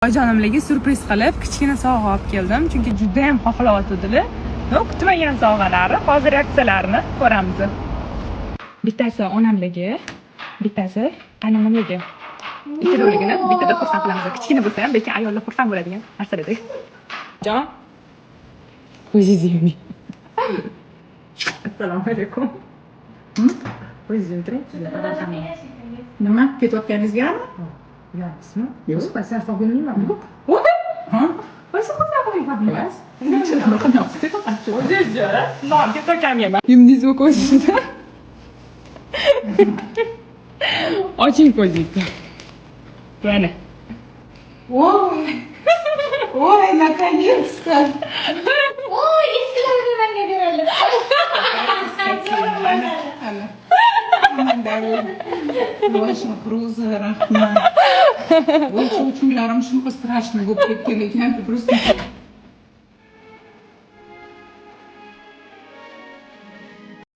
Oyijonimlarga surpriz qilib kichkina sovg'a olib keldim, chunki juda ham xohlayotgandilar. Kutmagan sovg'alari, hozir reaksiyalarini ko'ramiz. Bittasi onamligi, bittasi qaynonamligi. Ikkalovligini bittada xursand qilamiz. Kichkina bo'lsa ham, lekin ayollar xursand bo'ladigan narsalar. Jon. O'zingiz yeming. Assalomu alaykum. O'zingiz o'tiring. Nima ketayotganingizgami? Yo'qmi? Yo'q, sen sog'inmayman. Ha? O'zi xursand bo'lyapman. Non, ketayotganman. Yumdingizmi ko'zingizni? Oching ko'zingizni. Mana. Ой, наконец-то! Ой, eskilarni menga berildi. Очень круто, Рахман. Ой, uchunlarim shunaqa страшный bo'lib ketgan ekan, просто